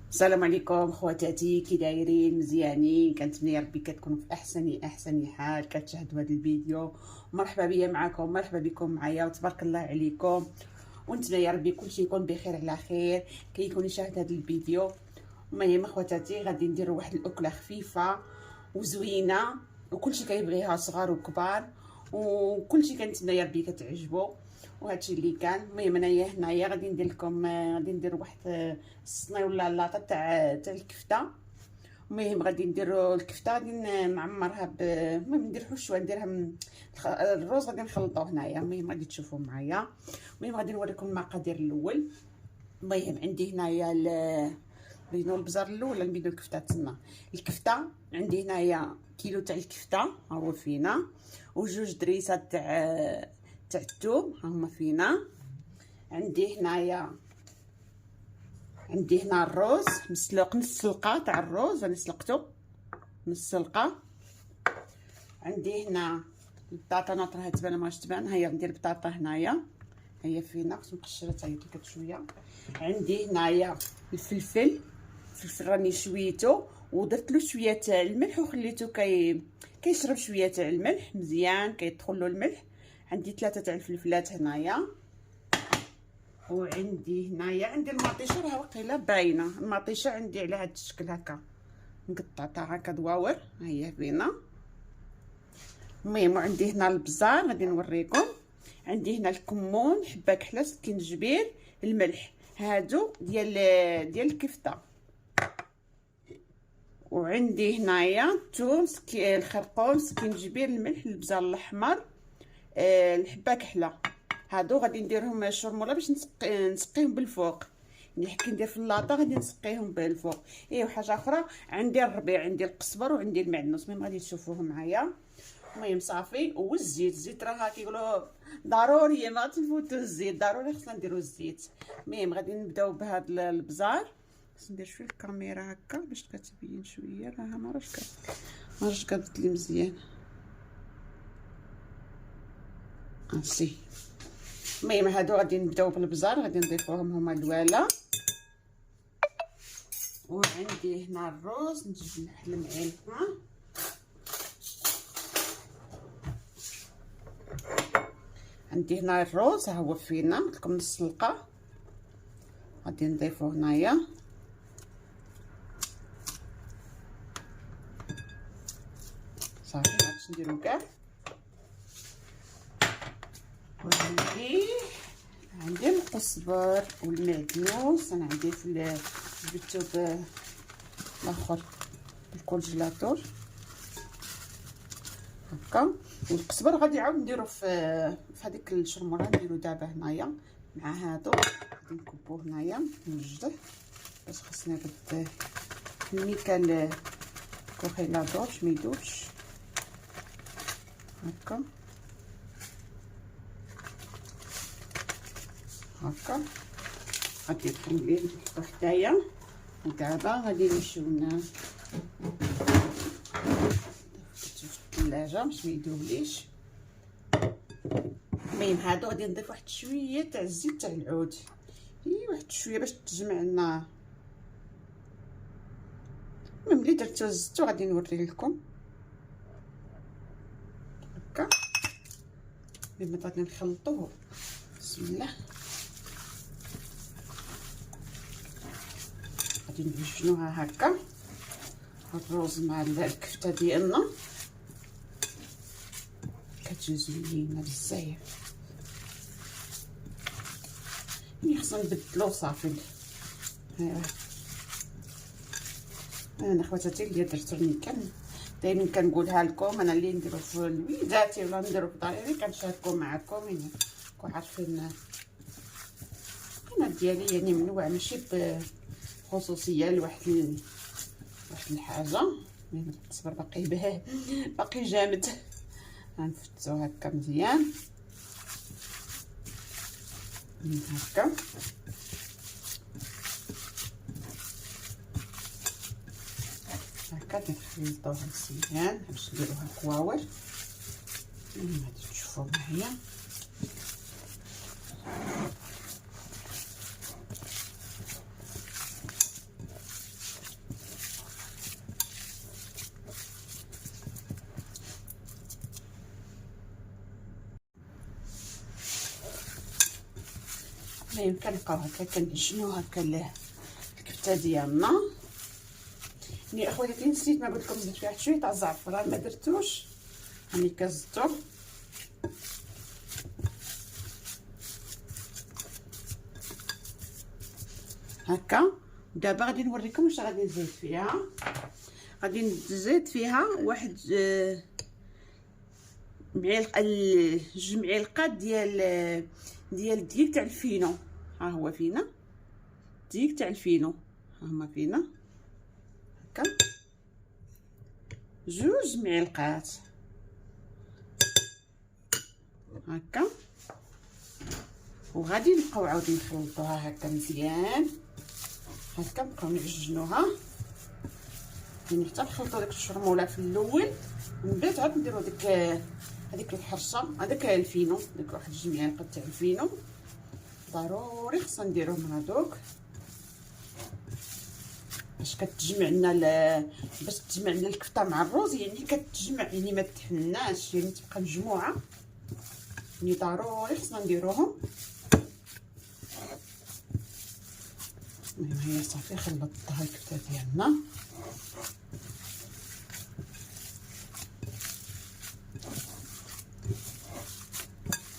السلام عليكم خواتاتي، كي دايرين؟ مزيانين؟ كنتمنى يا ربي كتكونوا في احسن حال كتشاهدوا هذا الفيديو. مرحبا بيا معكم، مرحبا بكم معايا، وتبارك الله عليكم. ونتمنى يا ربي كلشي يكون بخير على خير كيكون يشاهد هذا الفيديو. المهم خواتاتي غادي نديروا واحد الاكله خفيفه وزوينه وكلشي كيبغيها، صغار وكبار، وكلشي كنتمنى يا ربي كتعجبو. وهادشي اللي كان. المهم انايا هنايا غادي ندير لكم، غادي ندير واحد الصني ولا لاطه تاع الكفته. المهم غادي نديرو الكفته، غادي نعمرها المهم ندير شويه، نديرها الروز غادي نخلطوه هنايا. المهم غادي تشوفوا معايا. المهم غادي نوريكم المقادير الاول. المهم عندي هنايا بينو البزار الاول، نبيدو الكفته تما. الكفته عندي هنايا كيلو تاع الكفته ها هو فينا، وجوج دريسات تاع الثوم ها هما فينا. عندي هنا الروز مسلوق، نص سلقه تاع الروز انا سلقته نص سلقه. عندي هنا البطاطا ناطرها تبان ما تبان، هيا ندير البطاطا هنايا هي فينا، خص مقشره حتى كت شويه. عندي هنايا الفلفل راني شويته ودرت له شويه تاع الملح وخليته كيشرب شويه تاع الملح مزيان، كيدخل له الملح. عندي 3 تاع الفلفلات هنايا. وعندي هنايا المطيشه، راه واقيلا باينه المطيشه عندي على هذا الشكل هكا مقطعتها هكا دواور، ها هي فينا. المهم عندي هنا البزار غادي نوريكم. عندي هنا الكمون، حبه كحله، سكينجبير، الملح، هادو ديال الكفته. وعندي هنايا الثوم، الخرقوم، سكينجبير، الملح، البزار الاحمر، الحبه كحله. هادو غادي نديرهم شرموله باش نسقيهم بالفوق. يعني كي ندير في اللاطه غادي نسقيهم بالفوق. وحاجه اخرى عندي الربيع، عندي القزبر، وعندي المعدنوس. المهم غادي تشوفوه معايا. المهم صافي. والزيت راه كيقولوا ضروري ما تنفوتوا الزيت، ضروري خصنا نديروا الزيت. المهم غادي نبداو بهذا البزار. خص ندير شويه الكاميرا هكا باش كتبين شويه، راها ما راش كتبت لي مزيان هاسي. المهم هادو غادي نبداو بالبزار، غادي نضيفوهم هما الوالا. وعندي هنا الروز، نجيب نحل معلقه. عندي هنا الروز ها هو فينا، قلت لكم نص سلقه. غادي نضيفو هنايا صافي، مابغيتش نديرو كاع. عندي القزبر والمعدنوس، انا عندي في الجبتو الاخر الكونجيلاتور هكا. والقزبر غادي عاود نديرو في هذيك الشرموله، نديرو دابا هنايا مع هادو. غادي نكبوه هنايا نوجده باش خصني نرد الميكا الكونجيلاتور باش ما يذوبش هكا هكا. غادي نخليه نحطو حدايا. ودابا غادي نشوفنا في الثلاجه باش ما يذوبليش. المهم هادو غادي نضيف واحد شويه تاع الزيت تاع العود، واحد شويه باش تجمع لنا. ملي درتو زدتو غادي نوري لكم هكا. المهم غادي نخلطوه. بسم الله. غادي نعجنوها هكا الروز مع الكفته ديالنا، كتجي زوينه بزاف. خصنا نبدلو صافي. انا خواتاتي اللي درتو دايما كنقولها لكم، انا اللي نديرو في الويداتي ولا نديرو في داري كنشاركو معكم. يعني كون عارفين القناه ديالي يعني منوع، ماشي بخصوصيه لواحد الحاجه. المهم الصبر باقي جامد. غنفتو هكا مزيان هكا. هكا كنخلطوها مزيان باش نديروها كواور. غادي تشوفوا معايا. المهم كنبقاو هكا كنعجنو هكا الكفته ديالنا. يعني اخواتي نسيت ما قلت لكم زدت فيها شويه تاع الزعفران ما درتوش، راني كزدتو هكا. دابا غادي نوريكم واش غادي نزيد فيها. غادي نزيد فيها واحد جوج معالق ديال الدقيق تاع الفينو. ها هو فينا الدقيق تاع الفينو، ها هما فينا هكا جوج معلقات هكا. وغادي نبقاو عاود نخلطوها هكا مزيان هكا، نبقاو نعجنوها يعني حتى نخلطو داك الشرموله في الاول، ومن بعد عاد نديرو هذيك الحرشه، هذاك الفينو، داك واحد جوج معالق تاع الفينو ضروري خصنا نديروهم هذوك باش كتجمع لنا باش تجمع لنا الكفته مع الروز، يعني كتجمع يعني ما تحناش، يعني تبقى مجموعه، يعني ضروري خصنا نديروهم. المهم هي صافي خلطتها الكفته ديالنا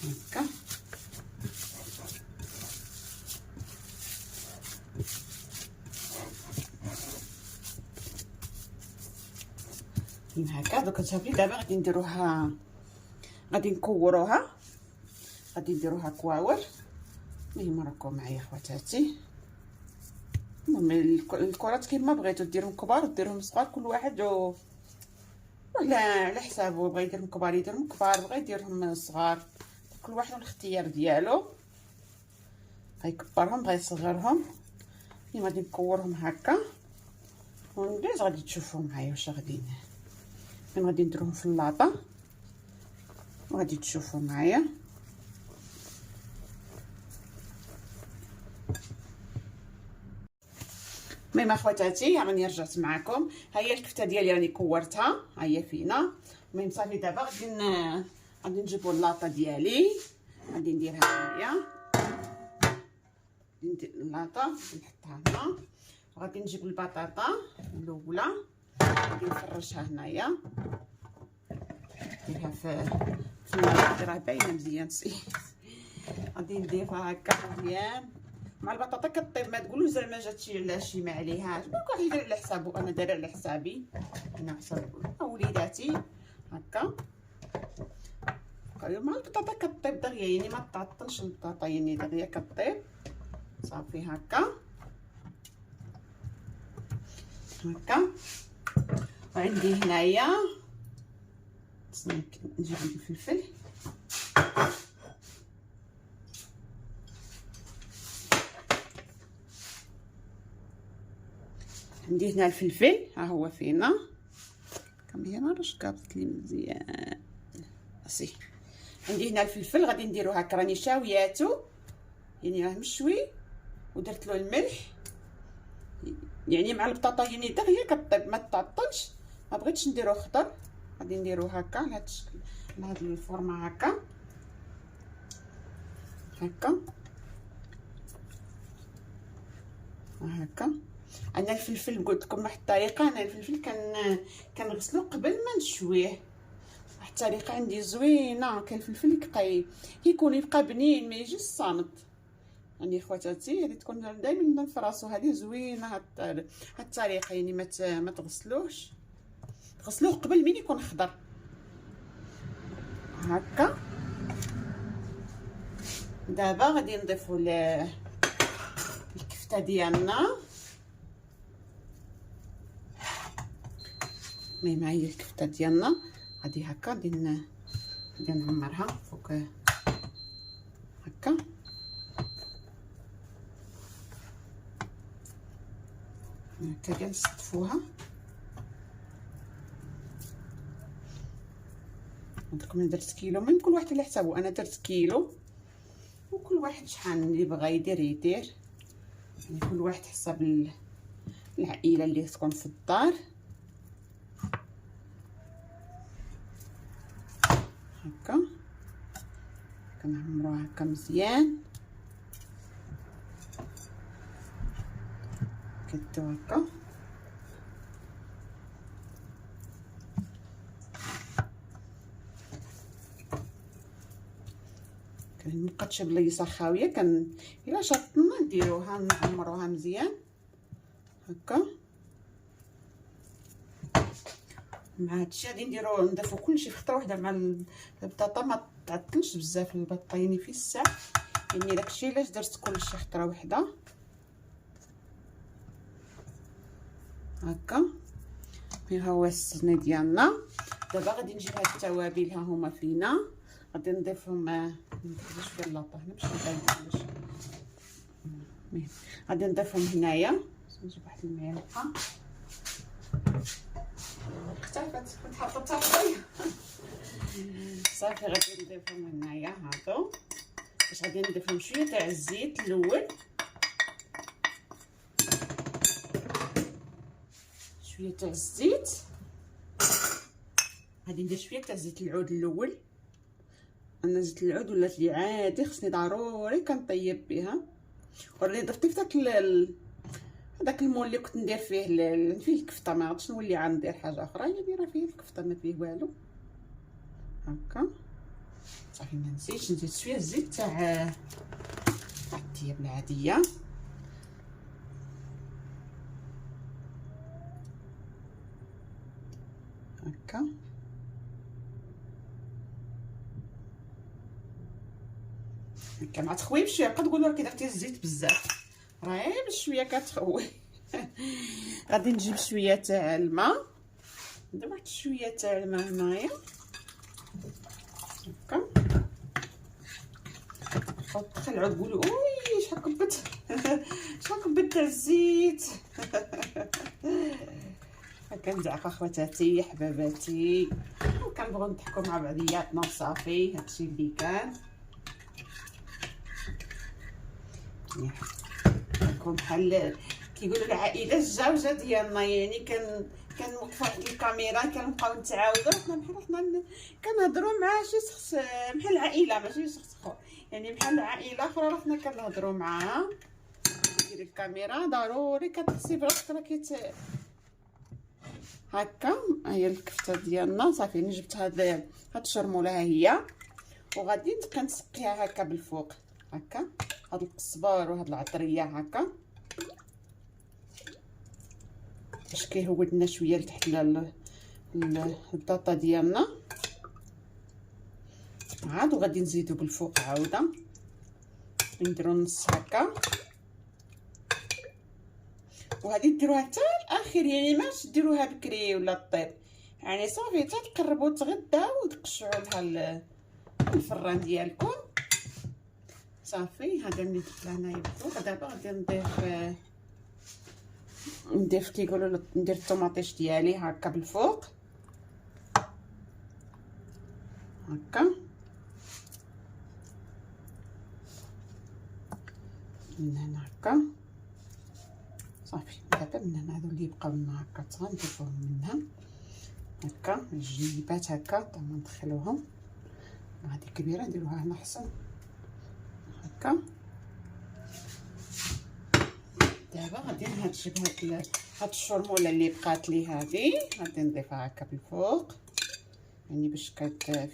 هكا. هكا دوك صافي. دابا غادي نديروها، غادي نكوروها، غادي نديروها كواور. المهم راكم معايا خواتاتي. المهم الكرات كيما بغيتو ديروهم كبار وديروهم صغار، كل واحد ولا على حسابه، بغا يديرهم كبار يديرهم كبار، بغا يديرهم صغار، كل واحد والاختيار ديالو، غيكبرهم بغا يصغرهم. المهم غادي نكورهم هكا ومن بعد غادي تشوفوا معايا واش غادي غادي نديروهم في اللاطه وغادي تشوفوا معايا. المهم اخواتاتي راني رجعت معكم، ها هي الكفته ديالي راني كورتها، ها هي فينا. المهم صافي دابا غادي نجيبوا اللاطه ديالي، غادي نديرها هنايا، ندير اللاطه نحطها هنا، وغادي نجيب البطاطا الاولى غادي نفرشها هنايا، نديرها في اللاطه راه باينه مزيان غادي نديرها هكا مزيان مع البطاطا كطيب. ما تقولوش زعما جات شي ما عليهاش، كل واحد يدير على حسابو، انا دايره على حسابي، انا حساب وليداتي هكا. مع البطاطا كطيب دغيا، يعني ما تعطلش البطاطا، يعني دغيا كطيب صافي هكا هكا. وعندي هنايا نجيب الفلفل، عندي هنا الفلفل، ها هو فينا كاميرا راش كابت لي مزيان سي. عندي هنا الفلفل غادي نديرو هكا، راني شاوياتو يعني راه مشوي ودرت له الملح، يعني مع البطاطا يعني دغيا كطيب ما تعطلش. ما بغيتش نديرو خضر، غادي نديرو هكا على هاد الشكل، على هاد الفورمه هكا هكا هكا. انا الفلفل قلت لكم واحد الطريقه، انا الفلفل كنغسلو قبل ما نشويه، واحد الطريقه عندي زوينه. كان الفلفل كيكون يبقى بنين ما يجيش صامت، يعني خواتاتي هذه تكون دائما نفراسو، هذه زوينه هاد الطريقه، يعني ما تغسلوش، تغسلوه قبل من يكون خضر هكا. دابا غادي نضيفوا الكفته ديالنا. المهم هي الكفته ديالنا غادي هكا غادي نعمرها فوق هكا هكا كنصطفوها. عندكم درت كيلو، المهم كل واحد على حسابه، انا درت كيلو وكل واحد شحال اللي بغى يدير يعني كل واحد حسب العائله اللي تكون في الدار هكا. كنعمروها هكا مزيان كدو هكا. مبقاتش بليصه خاويه، الا شطنا نديروها نعمروها مزيان هكا. مع هادشي غادي نضيفو كلشي في خطره واحده مع البطاطا، ما تعطلش بزاف البطاطا في الساع، يعني داكشي علاش درت كلشي خطره واحده هكا. ها هو السنه ديالنا. دابا غادي نجيب هاد التوابل، ها هما فينا، غادي نضيفهم. نضيف شويه لاطه هنا باش نبان باش غادي نضيفهم هنايا. نجيب واحد المعلقه اختفت، كنت حطيتها شويه صافي. غادي نضيفهم هنايا هادو، باش غادي نضيفهم شويه تاع الزيت الاول، شويه تاع الزيت. غادي ندير شويه تاع زيت العود الاول. انا زيت العود ولات لي عادي، خصني ضروري كنطيب بها. وراني ضفتي في داك المول اللي كنت ندير فيه الكفته، ما عرفتش نولي عاد ندير حاجه اخرى، هي دايره فيه الكفته ما فيه والو هكا صافي. ما نسيتش نزيد شويه الزيت تاع الطياب العاديه هكا. هكا مع تخويب شويه، بقا تقولوا راه كي درتي الزيت بزاف، راه غير بشويه كتخوي. غادي نجيب شويه تاع الماء، ندير واحد شويه تاع الماء هنايا هكا. تخلعوا تقولوا وي شحال كبت شحال كبت تاع الزيت. كنزعق اخواتاتي حباباتي، وكنبغيو نضحكوا مع بعضياتنا وصافي. هادشي اللي كان كنكون بحال كيقولوا العائله الزوجه ديالنا، يعني كنوقفوا واحد الكاميرا كنبقاو نتعاودوا حنا كنهضروا مع شي شخص بحال العائله، ماشي شخص اخر، يعني بحال عائله اخرى راه حنا كنهضروا معاها. ديري الكاميرا ضروري كتحسي براسك راه هكا. هي الكفته ديالنا صافي. انا جبت هاد الشرموله ها هي، وغادي نبقى نسقيها هكا بالفوق هكا. هاد القزبر وهاد العطريه هكا باش كيهود لنا شويه لتحت البطاطا ديالنا عاد. وغادي نزيدو بالفوق عاوده نديرو نص هكا، وغادي ديروها حتى الاخر، يعني ماش ديروها بكري ولا طيب، يعني صافي حتى تقربوا تغداو وتقشعوا لها الفران ديالكم صافي. هذا اللي درت هنايا بالفوق. دابا غادي نضيف كيقولوا ندير الطوماطيش ديالي هكا بالفوق هكا من هنا هكا صافي. دابا من هنا هادو اللي بقاو لنا هكا تغنضيفوهم منها هكا الجنيبات هكا حتى ما ندخلوهم. هادي كبيره نديروها هنا حسن هكا. دابا غادي نجيب هاد الشرموله اللي بقات لي هادي، غادي نضيفها هكا بالفوق، يعني باش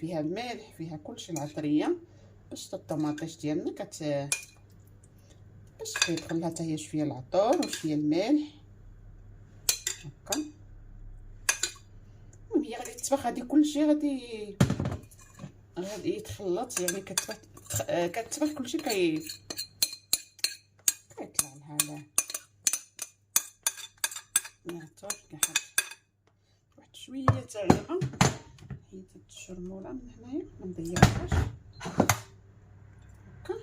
فيها الملح فيها كلشي العطريه، باش الطوماطيش ديالنا باش كيدخل لها حتى هي شويه العطور وشويه الملح هكا. وهي غادي تطبخ، هادي كلشي غادي يتخلط، يعني كتطبخ كلشي كيطلع لها العطور. كنحط واحد شويه تاع الماء، حيت هاد الشرموله من هنايا ما نضيعهاش هكا.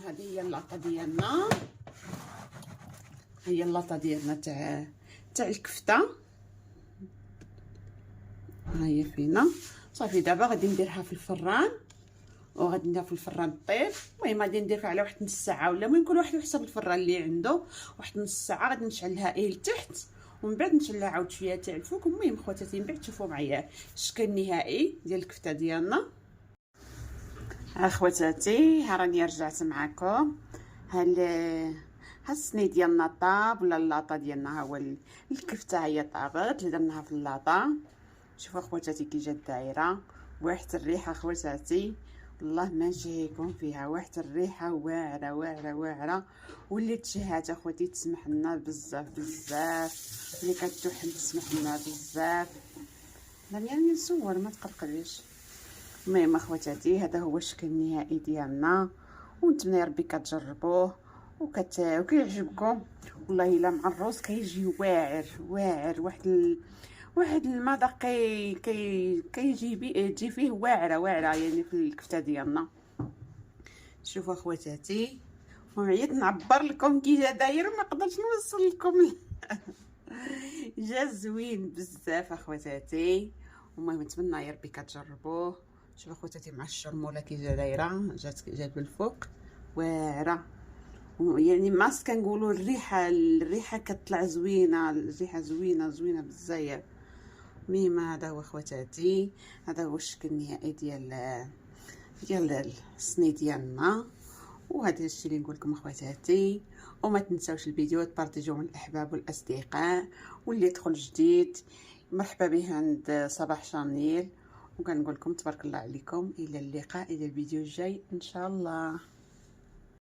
هذه هي اللاطه ديالنا، هي اللاطه ديالنا تاع الكفته، ها هي فينا صافي. دابا غادي نديرها في الفران، وغادي نديرها في الفران طيب. المهم غادي نديرها على واحد نص ساعه، ولا المهم كل واحد حسب الفران اللي عنده. واحد نص ساعه غادي نشعلها لتحت، ومن بعد نشعلها عاود شويه تاع الفوق. المهم خواتاتي من بعد تشوفوا معايا الشكل النهائي ديال الكفته ديالنا. اخواتاتي، ها راني رجعت معكم. ها الصني ديالنا طاب، ولا اللاطه ديالنا، ها هو الكفته هي طابت اللي درناها في اللاطه. شوفوا اخواتاتي كي جات دايره، واحد الريحه اخواتاتي، والله ما نشهيكم فيها، واحد الريحه واعره واعره واعره. واللي تشهات اخواتي تسمح لنا بزاف بزاف، اللي كتوحل تسمح لنا بزاف. راني نصور ما تقلقليش. المهم اخواتاتي، هذا هو الشكل النهائي ديالنا، ونتمنى يا ربي كتجربوه وكيعجبكم. والله الا مع الروز كيجي واعر واعر، واحد المذاق تجي فيه واعره واعره، يعني في الكفته ديالنا. شوفوا اخواتاتي، وعيت نعبر لكم كي جا داير وما قدرتش نوصل لكم. جا زوين بزاف اخواتاتي. المهم نتمنى يا ربي كتجربوه. شوفوا اخواتاتي مع الشرموله كي جا دايره، جات بالفوق واعره، يعني ما كنقولوا الريحه كتطلع زوينه، الريحه زوينه زوينه بزاف. المهم هذا هو اخواتاتي، هذا هو الشكل النهائي ديال الصني ديالنا. وهذا الشيء اللي نقول لكم اخواتاتي. وما تنساوش الفيديو تبارطيجوه مع الاحباب والاصدقاء، واللي يدخل جديد مرحبا به عند صباح شانيل. وكنقول لكم تبارك الله عليكم، الى اللقاء، الى الفيديو الجاي ان شاء الله.